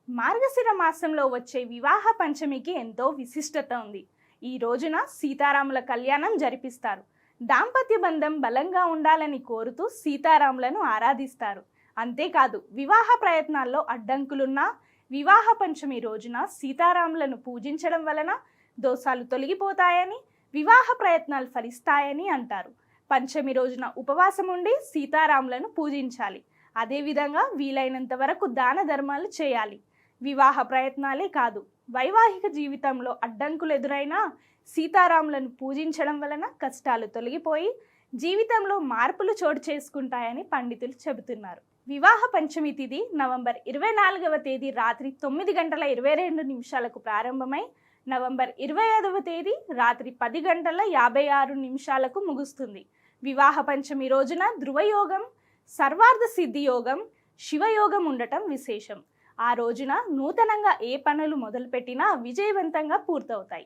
మార్గశిర మాసంలో వచ్చే వివాహ పంచమికి ఎంతో విశిష్టత ఉంది. ఈ రోజున సీతారాముల కళ్యాణం జరిపిస్తారు. దాంపత్య బంధం బలంగా ఉండాలని కోరుతూ సీతారాములను ఆరాధిస్తారు. అంతేకాదు, వివాహ ప్రయత్నాల్లో అడ్డంకులున్నా వివాహ పంచమి రోజున సీతారాములను పూజించడం వలన దోషాలు తొలగిపోతాయని, వివాహ ప్రయత్నాలు ఫలిస్తాయని అంటారు. పంచమి రోజున ఉపవాసం ఉండి సీతారాములను పూజించాలి. అదేవిధంగా వీలైనంత వరకు దాన ధర్మాలు చేయాలి. వివాహ ప్రయత్నాలే కాదు, వైవాహిక జీవితంలో అడ్డంకులు ఎదురైనా సీతారాములను పూజించడం వలన కష్టాలు తొలగిపోయి జీవితంలో మార్పులు చోటు చేసుకుంటాయని పండితులు చెబుతున్నారు. వివాహ పంచమి తిథి నవంబర్ 24వ తేదీ రాత్రి 9:22 ప్రారంభమై నవంబర్ 25వ తేదీ రాత్రి 10:56 ముగుస్తుంది. వివాహ పంచమి రోజున ధృవయోగం, సర్వార్థ సిద్ధి యోగం, శివయోగం ఉండటం విశేషం. ఆ రోజున నూతనంగా ఏ పనులు మొదలుపెట్టినా విజయవంతంగా పూర్తవుతాయి.